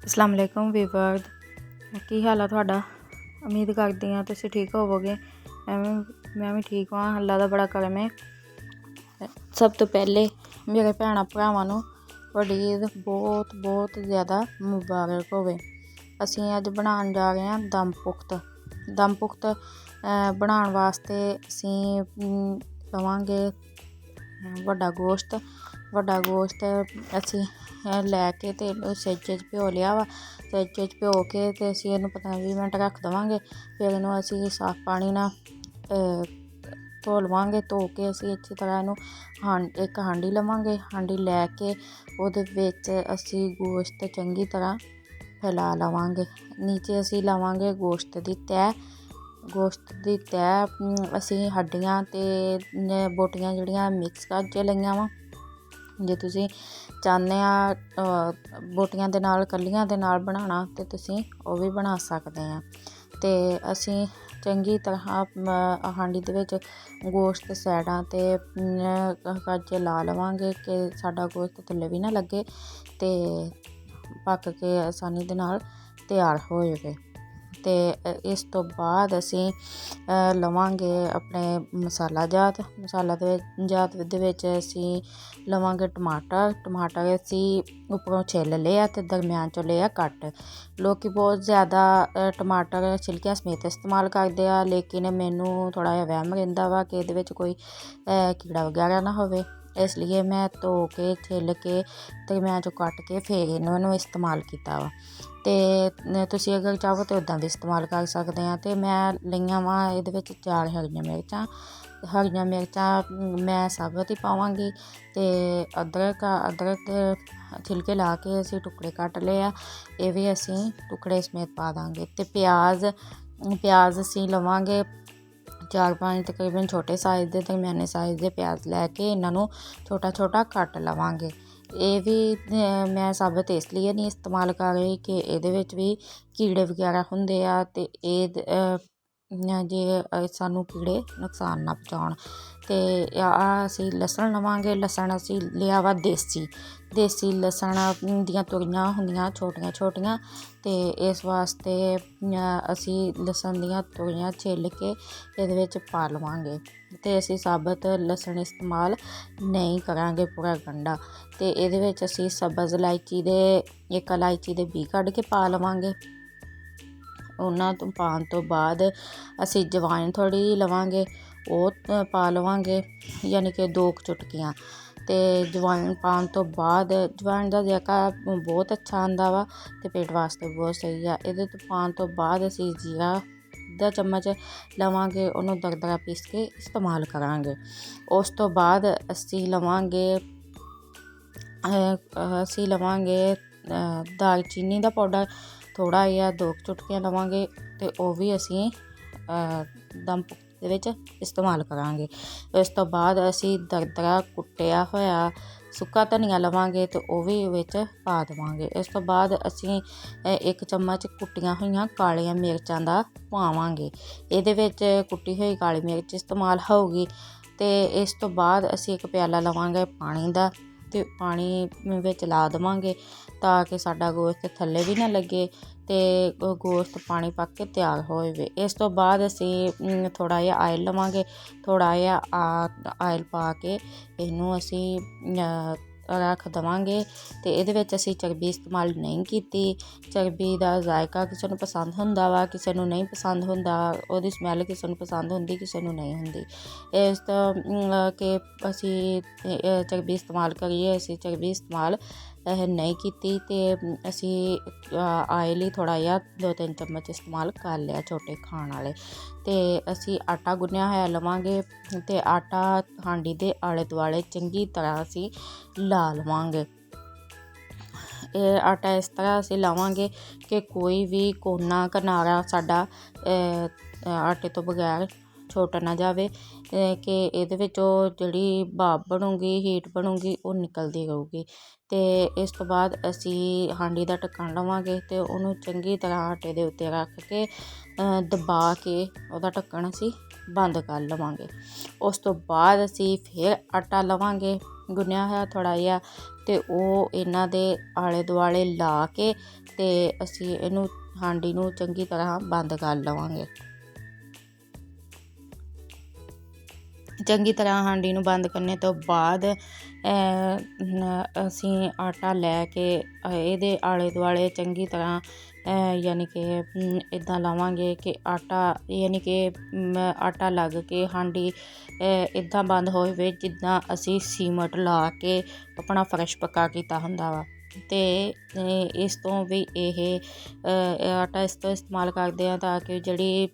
अस्सलाम वालेकुम ਵੀਵਰਸ, ਕੀ ਹਾਲ ਆ ਤੁਹਾਡਾ। ਉਮੀਦ ਕਰਦੀ ਹਾਂ ਤੁਸੀਂ ਠੀਕ ਹੋਵੋਗੇ। ਮੈਂ ਵੀ ਠੀਕ ਹਾਂ, ਅੱਲਾ ਦਾ ਬੜਾ ਕਰਮ ਹੈ। ਸਭ ਤੋਂ ਪਹਿਲੇ ਮੇਰੇ ਭੈਣਾਂ ਭਰਾਵਾਂ ਨੂੰ ਵੱਡੀ ਈਦ ਬਹੁਤ ਬਹੁਤ ਜ਼ਿਆਦਾ ਮੁਬਾਰਕ ਹੋਵੇ। ਅਸੀਂ ਅੱਜ ਬਣਾਉਣ ਜਾ ਰਹੇ ਹਾਂ ਦਮ ਪੁਖਤ ਬਣਾਉਣ ਵਾਸਤੇ ਅਸੀਂ ਲਵਾਂਗੇ ਵੱਡਾ ਗੋਸ਼ਤ ਅਸੀਂ ਲੈ ਕੇ ਤੇ ਸੇਜੇ 'ਚ ਭਿਓ ਲਿਆ ਵਾ। ਸੇਜੇ 'ਚ ਭਿਓ ਕੇ ਤੇ ਅਸੀਂ ਇਹਨੂੰ 15-20 ਮਿੰਟ ਰੱਖ ਦੇਵਾਂਗੇ। ਫਿਰ ਇਹਨੂੰ ਅਸੀਂ ਸਾਫ਼ ਪਾਣੀ ਨਾਲ ਧੋ ਲਵਾਂਗੇ। ਧੋ ਕੇ ਅਸੀਂ ਅੱਛੀ ਤਰ੍ਹਾਂ ਇਹਨੂੰ ਇੱਕ ਹਾਂਡੀ ਲਵਾਂਗੇ। ਹਾਂਡੀ ਲੈ ਕੇ ਉਹਦੇ ਵਿੱਚ ਅਸੀਂ ਗੋਸ਼ਤ ਚੰਗੀ ਤਰ੍ਹਾਂ ਫੈਲਾ ਲਵਾਂਗੇ। ਨੀਚੇ ਅਸੀਂ ਲਾਵਾਂਗੇ ਗੋਸ਼ਤ ਦੀ ਤਹਿ ਅਸੀਂ ਹੱਡੀਆਂ ਤੇ ਬੋਟੀਆਂ ਜਿਹੜੀਆਂ ਮਿਕਸ ਕਰਕੇ ਲਈਆਂ ਵਾ। ਜੇ ਤੁਸੀਂ ਚਾਹੁੰਦੇ ਆ ਬੋਟੀਆਂ ਦੇ ਨਾਲ ਕੱਲੀਆਂ ਦੇ ਨਾਲ ਬਣਾਉਣਾ ਤੇ ਤੁਸੀਂ ਉਹ ਵੀ ਬਣਾ ਸਕਦੇ ਆ। ਤੇ ਅਸੀਂ ਚੰਗੀ ਤਰ੍ਹਾਂ ਹਾਂਡੀ ਦੇ ਵਿੱਚ ਗੋਸ਼ਤ ਸਾਈਡਾਂ ਤੇ ਕਰਕੇ ਲਾ ਲਵਾਂਗੇ ਕਿ ਸਾਡਾ ਗੋਸ਼ਤ ਥੱਲੇ ਵੀ ਨਾ ਲੱਗੇ ਤੇ ਪੱਕ ਕੇ ਆਸਾਨੀ ਦੇ ਨਾਲ ਤਿਆਰ ਹੋ ਜਾਵੇ। ਤੇ ਇਸ ਤੋਂ ਬਾਅਦ ਅਸੀਂ ਲਵਾਂਗੇ ਆਪਣੇ ਮਸਾਲਾ ਜਾਤ ਦੇ ਵਿੱਚ ਅਸੀਂ ਲਵਾਂਗੇ ਟਮਾਟਰ ਅਸੀਂ ਉੱਪਰੋਂ ਛਿੱਲ ਲਏ ਆ ਤੇ ਦਰਮਿਆਨ 'ਚੋਂ ਲਏ ਆ ਕੱਟ। ਲੋਕ ਬਹੁਤ ਜ਼ਿਆਦਾ ਟਮਾਟਰ ਛਿਲਕਿਆਂ ਸਮੇਤ ਇਸਤੇਮਾਲ ਕਰਦੇ ਆ, ਲੇਕਿਨ ਮੈਨੂੰ ਥੋੜ੍ਹਾ ਜਿਹਾ ਵਹਿਮ ਰਹਿੰਦਾ ਵਾ ਕਿ ਇਹਦੇ ਵਿੱਚ ਕੋਈ ਕੀੜਾ ਵਗੈਰਾ ਨਾ ਹੋਵੇ, ਇਸ ਲਈ ਮੈਂ ਧੋ ਕੇ ਛਿੱਲ ਕੇ ਦਰਮਿਆਨ 'ਚੋਂ ਕੱਟ ਕੇ ਫਿਰ ਇਹਨੂੰ ਇਸਤੇਮਾਲ ਕੀਤਾ ਵਾ। ਤੇ ਤੁਸੀਂ ਅਗਰ ਚਾਹੋ ਤਾਂ ਉੱਦਾਂ ਵੀ ਇਸਤੇਮਾਲ ਕਰ ਸਕਦੇ ਆ। ਤੇ ਮੈਂ ਲਈਆਂ ਵਾ ਇਹਦੇ ਵਿੱਚ 4 ਹਰੀਆਂ ਮਿਰਚਾਂ ਮੈਂ ਸਾਬਤ ਹੀ ਪਾਵਾਂਗੀ। ਤੇ ਅਦਰਕ ਦੇ ਛਿਲਕੇ ਲਾ ਕੇ ਅਸੀਂ ਟੁਕੜੇ ਕੱਟ ਲਏ ਆ, ਇਹ ਵੀ ਅਸੀਂ ਟੁਕੜੇ ਸਮੇਤ ਪਾ ਦਾਂਗੇ। ਤੇ ਪਿਆਜ਼ ਅਸੀਂ ਲਵਾਂਗੇ 4-5 ਤਕਰੀਬਨ ਛੋਟੇ ਸਾਈਜ਼ ਦੇ ਦਰਮਿਆਨੇ ਸਾਈਜ਼ ਦੇ ਪਿਆਜ਼ ਲੈ ਕੇ ਇਹਨਾਂ ਨੂੰ ਛੋਟਾ ਕੱਟ ਲਵਾਂਗੇ। ਇਹ ਵੀ ਮੈਂ ਸਾਬਤ ਇਸ ਲਈ ਨਹੀਂ ਇਸਤੇਮਾਲ ਕਰ ਰਹੀ ਕਿ ਇਹਦੇ ਵਿੱਚ ਵੀ ਕੀੜੇ ਵਗੈਰਾ ਹੁੰਦੇ ਆ ਤੇ ਇਹ ਜੇ ਸਾਨੂੰ ਕੀੜੇ ਨੁਕਸਾਨ ਨਾ ਪਹੁੰਚਾਉਣ। ਤੇ ਅਸੀਂ ਲਸਣ ਲਵਾਂਗੇ। ਲਸਣ ਅਸੀਂ ਲਿਆ ਵਾ ਦੇਸੀ ਲਸਣ ਦੀਆਂ ਤੁਰੀਆਂ ਹੁੰਦੀਆਂ ਛੋਟੀਆਂ ਤੇ ਇਸ ਵਾਸਤੇ ਅਸੀਂ ਲਸਣ ਦੀਆਂ ਤੁਰੀਆਂ ਛਿੱਲ ਕੇ ਇਹਦੇ ਵਿੱਚ ਪਾ ਲਵਾਂਗੇ। ਤੇ ਅਸੀਂ ਸਾਬਤ ਲਸਣ ਇਸਤੇਮਾਲ ਨਹੀਂ ਕਰਾਂਗੇ ਪੂਰਾ ਗੰਢਾ। ਤੇ ਇਹਦੇ ਵਿੱਚ ਅਸੀਂ ਸਬਜ਼ ਇਲਾਇਚੀ ਦੇ ਬੀਜ ਕੱਢ ਕੇ ਪਾ ਲਵਾਂਗੇ। ਉਹਨਾਂ ਤੋਂ ਪਾਉਣ ਤੋਂ ਬਾਅਦ ਅਸੀਂ ਅਜਵਾਇਣ ਥੋੜ੍ਹੀ ਜਿਹੀ ਲਵਾਂਗੇ, ਉਹ ਪਾ ਲਵਾਂਗੇ, ਯਾਨੀ ਕਿ 2 ਚੁਟਕੀਆਂ। ਤੇ ਅਜਵਾਇਣ ਪਾਉਣ ਤੋਂ ਬਾਅਦ ਅਜਵਾਇਣ ਦਾ ਜ਼ਾਇਕਾ ਬਹੁਤ ਅੱਛਾ ਆਉਂਦਾ ਵਾ ਤੇ ਪੇਟ ਵਾਸਤੇ ਬਹੁਤ ਸਹੀ ਆ। ਇਹਦੇ ਤੋਂ ਪਾਉਣ ਤੋਂ ਬਾਅਦ ਅਸੀਂ ਜੀਰਾ ਅੱਧਾ ਚਮਚ ਲਵਾਂਗੇ, ਉਹਨੂੰ ਦਰਦਰਾ ਪੀਸ ਕੇ ਇਸਤੇਮਾਲ ਕਰਾਂਗੇ। ਉਸ ਤੋਂ ਬਾਅਦ ਅਸੀਂ ਲਵਾਂਗੇ ਦਾਲਚੀਨੀ ਦਾ ਪਾਊਡਰ ਥੋੜ੍ਹਾ ਜਿਹਾ 2 ਚੁਟਕੀਆਂ ਲਵਾਂਗੇ ਤੇ ਉਹ ਵੀ ਅਸੀਂ ਦਮ ਦੇ ਵਿੱਚ ਇਸਤੇਮਾਲ ਕਰਾਂਗੇ। ਇਸ ਤੋਂ ਬਾਅਦ ਅਸੀਂ ਦਰਦਰਾ ਕੁੱਟਿਆ ਹੋਇਆ ਸੁੱਕਾ ਧਨੀਆ ਲਵਾਂਗੇ ਤੇ ਉਹ ਵੀ ਵਿੱਚ ਪਾ ਦੇਵਾਂਗੇ। ਇਸ ਤੋਂ ਬਾਅਦ ਅਸੀਂ 1 ਚਮਚ ਕੁੱਟੀਆਂ ਹੋਈਆਂ ਕਾਲੀਆਂ ਮਿਰਚਾਂ ਦਾ ਪਾਵਾਂਗੇ। ਇਹਦੇ ਵਿੱਚ ਕੁੱਟੀ ਹੋਈ ਕਾਲੀ ਮਿਰਚ ਇਸਤੇਮਾਲ ਹੋਊਗੀ। ਤੇ ਇਸ ਤੋਂ ਬਾਅਦ ਅਸੀਂ 1 ਪਿਆਲਾ ਲਵਾਂਗੇ ਪਾਣੀ ਦਾ ਤੇ ਪਾਣੀ ਵਿੱਚ ਲਾ ਦੇਵਾਂਗੇ ਤਾਂ ਕਿ ਸਾਡਾ ਗੋਸ਼ਤ ਥੱਲੇ ਵੀ ਨਾ ਲੱਗੇ ਤੇ ਗੋਸ਼ਤ ਪਾਣੀ ਪੱਕ ਕੇ ਤਿਆਰ ਹੋ ਜਾਵੇ। ਇਸ ਤੋਂ ਬਾਅਦ ਅਸੀਂ ਥੋੜ੍ਹਾ ਜਿਹਾ ਆਇਲ ਲਵਾਂਗੇ। ਥੋੜ੍ਹਾ ਜਿਹਾ ਆਇਲ ਪਾ ਕੇ ਇਹਨੂੰ ਅਸੀਂ ਰੱਖ ਦੇਵਾਂਗੇ। ਤੇ ਇਹਦੇ ਵਿੱਚ ਅਸੀਂ ਚਰਬੀ ਇਸਤੇਮਾਲ ਨਹੀਂ ਕੀਤੀ। ਚਰਬੀ ਦਾ ਜ਼ਾਇਕਾ ਕਿਸੇ ਨੂੰ ਪਸੰਦ ਹੁੰਦਾ ਵਾ, ਕਿਸੇ ਨੂੰ ਨਹੀਂ ਪਸੰਦ ਹੁੰਦਾ। ਉਹਦੀ ਸਮੈਲ ਕਿਸੇ ਨੂੰ ਪਸੰਦ ਹੁੰਦੀ, ਕਿਸੇ ਨੂੰ ਨਹੀਂ ਹੁੰਦੀ। ਇਸ ਤੋਂ ਕਿ ਅਸੀਂ ਚਰਬੀ ਇਸਤੇਮਾਲ ਕਰੀਏ, ਅਸੀਂ ਚਰਬੀ ਇਸਤੇਮਾਲ ਨਹੀਂ ਕੀਤੀ। ਤੇ ਅਸੀਂ ਆਇਲ ਹੀ ਥੋੜ੍ਹਾ ਜਿਹਾ 2-3 ਚਮਚ ਇਸਤੇਮਾਲ ਕਰ ਲਿਆ ਛੋਟੇ ਖਾਣ ਵਾਲੇ। ਤੇ ਅਸੀਂ ਆਟਾ ਗੁੰਨਿਆ ਹੋਇਆ ਲਵਾਂਗੇ ਤੇ ਆਟਾ ਹਾਂਡੀ ਦੇ ਆਲੇ ਦੁਆਲੇ ਚੰਗੀ ਤਰ੍ਹਾਂ ਅਸੀਂ ਲਾ ਲਵਾਂਗੇ। ਇਹ ਆਟਾ ਇਸ ਤਰ੍ਹਾਂ ਅਸੀਂ ਲਾਵਾਂਗੇ ਕਿ ਕੋਈ ਵੀ ਕੋਨਾ ਕਿਨਾਰਾ ਸਾਡਾ ਆਟੇ ਤੋਂ ਬਗੈਰ ਛੁੱਟ ਨਾ ਜਾਵੇ, ਕਿ ਇਹਦੇ ਵਿੱਚੋਂ ਜਿਹੜੀ ਭਾਪ ਬਣੂਗੀ, ਹੀਟ ਬਣੂਗੀ, ਉਹ ਨਿਕਲਦੀ ਰਹੂਗੀ। ਤੇ ਇਸ ਤੋਂ ਬਾਅਦ ਅਸੀਂ ਹਾਂਡੀ ਦਾ ਢੱਕਣ ਲਵਾਂਗੇ ਤੇ ਉਹਨੂੰ ਚੰਗੀ ਤਰ੍ਹਾਂ ਆਟੇ ਦੇ ਉੱਤੇ ਰੱਖ ਕੇ ਦਬਾ ਕੇ ਉਹਦਾ ਢੱਕਣ ਅਸੀਂ ਬੰਦ ਕਰ ਲਵਾਂਗੇ। ਉਸ ਤੋਂ ਬਾਅਦ ਅਸੀਂ ਫਿਰ ਆਟਾ ਲਵਾਂਗੇ ਗੁੰਨਿਆ ਹੋਇਆ ਥੋੜ੍ਹਾ ਜਿਹਾ, ਅਤੇ ਉਹ ਇਹਨਾਂ ਦੇ ਆਲੇ ਦੁਆਲੇ ਲਾ ਕੇ ਅਤੇ ਅਸੀਂ ਇਹਨੂੰ ਹਾਂਡੀ ਨੂੰ ਚੰਗੀ ਤਰ੍ਹਾਂ ਬੰਦ ਕਰ ਲਵਾਂਗੇ। ਚੰਗੀ ਤਰ੍ਹਾਂ ਹਾਂਡੀ ਨੂੰ ਬੰਦ ਕਰਨ ਤੋਂ ਬਾਅਦ ਅਸੀਂ ਆਟਾ ਲੈ ਕੇ ਇਹਦੇ ਆਲੇ ਦੁਆਲੇ ਚੰਗੀ ਤਰ੍ਹਾਂ ਯਾਨੀ ਕਿ ਇੱਦਾਂ ਲਾਵਾਂਗੇ ਕਿ ਆਟਾ ਲੱਗ ਕੇ ਹਾਂਡੀ ਇੱਦਾਂ ਬੰਦ ਹੋਵੇ ਜਿੱਦਾਂ ਅਸੀਂ ਸੀਮਟ ਲਾ ਕੇ ਆਪਣਾ ਫਰਸ਼ ਪੱਕਾ ਕੀਤਾ ਹੁੰਦਾ ਵਾ। ਅਤੇ ਇਸ ਤੋਂ ਵੀ ਇਹ ਆਟਾ ਇਸ ਤੋਂ ਇਸਤੇਮਾਲ ਕਰਦੇ ਹਾਂ ਤਾਂ ਕਿ ਜਿਹੜੀ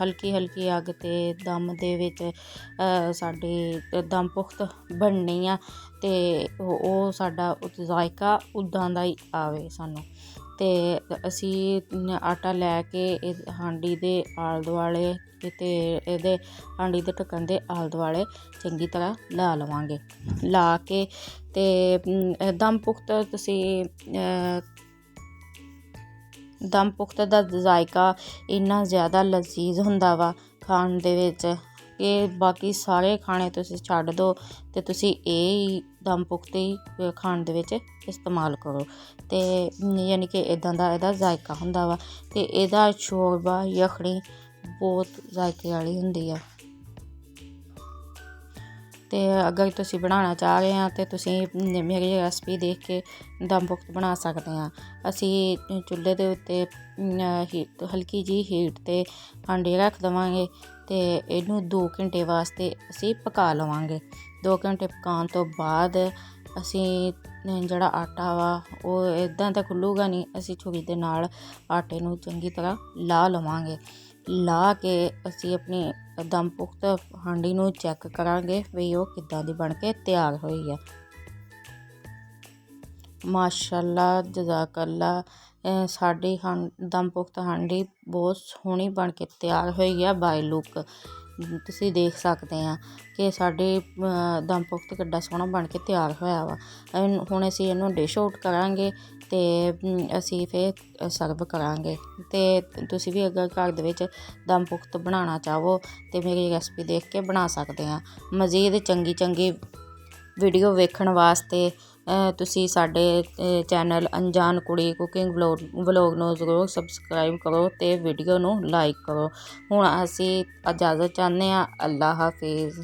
ਹਲਕੀ ਹਲਕੀ ਅੱਗ 'ਤੇ ਦਮ ਦੇ ਵਿੱਚ ਸਾਡੀ ਦਮ ਪੁਖਤ ਬਣਨੀ ਆ, ਅਤੇ ਉਹ ਸਾਡਾ ਜ਼ਾਇਕਾ ਉੱਦਾਂ ਦਾ ਹੀ ਆਵੇ ਸਾਨੂੰ। ਅਤੇ ਅਸੀਂ ਆਟਾ ਲੈ ਕੇ ਇਹ ਹਾਂਡੀ ਦੇ ਆਲੇ ਦੁਆਲੇ ਅਤੇ ਇਹਦੇ ਹਾਂਡੀ ਦੇ ਢੱਕਣ ਦੇ ਆਲੇ ਦੁਆਲੇ ਚੰਗੀ ਤਰ੍ਹਾਂ ਲਾ ਲਵਾਂਗੇ। ਲਾ ਕੇ ਅਤੇ ਦਮ ਪੁਖਤ ਦਮ ਪੁਖਤ ਦਾ ਜ਼ਾਇਕਾ ਇੰਨਾ ਜ਼ਿਆਦਾ ਲਜ਼ੀਜ਼ ਹੁੰਦਾ ਵਾ ਖਾਣ ਦੇ ਵਿੱਚ ਕਿ ਬਾਕੀ ਸਾਰੇ ਖਾਣੇ ਤੁਸੀਂ ਛੱਡ ਦਿਓ ਅਤੇ ਤੁਸੀਂ ਇਹ ਹੀ ਦਮ ਪੁਖਤ ਹੀ ਖਾਣ ਦੇ ਵਿੱਚ ਇਸਤੇਮਾਲ ਕਰੋ। ਅਤੇ ਯਾਨੀ ਕਿ ਇੱਦਾਂ ਦਾ ਇਹਦਾ ਜ਼ਾਇਕਾ ਹੁੰਦਾ ਵਾ, ਅਤੇ ਇਹਦਾ ਸ਼ੋਰਬਾ ਯਖਣੀ ਬਹੁਤ ਜ਼ਾਇਕੇ ਵਾਲੀ ਹੁੰਦੀ ਆ। ਅਤੇ ਅਗਰ ਤੁਸੀਂ ਬਣਾਉਣਾ ਚਾਹ ਰਹੇ ਹਾਂ ਤਾਂ ਤੁਸੀਂ ਮੇਰੀ ਰੈਸਪੀ ਦੇਖ ਕੇ ਦਮ ਪੁਖਤ ਬਣਾ ਸਕਦੇ ਹਾਂ। ਅਸੀਂ ਚੁੱਲ੍ਹੇ ਦੇ ਉੱਤੇ ਹਲਕੀ ਜਿਹੀ ਹੀਟ 'ਤੇ ਹਾਂਡੀ ਰੱਖ ਦੇਵਾਂਗੇ ਅਤੇ ਇਹਨੂੰ 2 ਘੰਟੇ ਵਾਸਤੇ ਅਸੀਂ ਪਕਾ ਲਵਾਂਗੇ। 2 ਘੰਟੇ ਪਕਾਉਣ ਤੋਂ ਬਾਅਦ ਅਸੀਂ ਜਿਹੜਾ ਆਟਾ ਵਾ ਉਹ ਇੱਦਾਂ ਤਾਂ ਖੁੱਲ੍ਹੂਗਾ ਨਹੀਂ, ਅਸੀਂ ਛੁਰੀ ਦੇ ਨਾਲ ਆਟੇ ਨੂੰ ਚੰਗੀ ਤਰ੍ਹਾਂ ਲਾ ਲਵਾਂਗੇ। ਲਾ ਕੇ ਅਸੀਂ ਆਪਣੀ ਦਮ ਪੁਖਤ ਹਾਂਡੀ ਨੂੰ ਚੈੱਕ ਕਰਾਂਗੇ ਵੀ ਉਹ ਕਿੱਦਾਂ ਦੀ ਬਣ ਕੇ ਤਿਆਰ ਹੋਈ ਆ। ਮਾਸ਼ਾਅੱਲਾ, ਜਜ਼ਾਕੱਲਾ, ਸਾਡੀ ਦਮ ਪੁਖਤ ਹਾਂਡੀ ਬਹੁਤ ਸੋਹਣੀ ਬਣ ਕੇ ਤਿਆਰ ਹੋਈ ਆ। ਬਾਈ ਲੁੱਕ ਤੁਸੀਂ ਦੇਖ ਸਕਦੇ ਆ ਕਿ ਸਾਡੇ ਦਮ ਪੁਖਤ ਕਿੱਡਾ ਸੋਹਣਾ ਬਣ ਕੇ ਤਿਆਰ ਹੋਇਆ ਵਾ। ਹੁਣ ਅਸੀਂ ਇਹਨੂੰ ਡਿਸ਼ ਆਊਟ ਕਰਾਂਗੇ ਅਤੇ ਅਸੀਂ ਫਿਰ ਸਰਵ ਕਰਾਂਗੇ। ਅਤੇ ਤੁਸੀਂ ਵੀ ਅਗਰ ਘਰ ਦੇ ਵਿੱਚ ਦਮ ਪੁਖਤ ਬਣਾਉਣਾ ਚਾਹੋ ਤਾਂ ਮੇਰੀ ਰੈਸਪੀ ਦੇਖ ਕੇ ਬਣਾ ਸਕਦੇ ਹਾਂ। ਮਜ਼ੀਦ ਚੰਗੀ ਵੀਡੀਓ ਵੇਖਣ ਵਾਸਤੇ ਤੁਸੀਂ ਸਾਡੇ ਚੈਨਲ ਅਨਜਾਨ ਕੁੜੀ ਕੁਕਿੰਗ ਵਲੋਗ ਨੂੰ ਜ਼ਰੂਰ ਸਬਸਕ੍ਰਾਈਬ ਕਰੋ ਅਤੇ ਵੀਡੀਓ ਨੂੰ ਲਾਈਕ ਕਰੋ। ਹੁਣ ਅਸੀਂ ਇਜਾਜ਼ਤ ਚਾਹੁੰਦੇ ਹਾਂ। ਅੱਲਾ ਹਾਫਿਜ਼।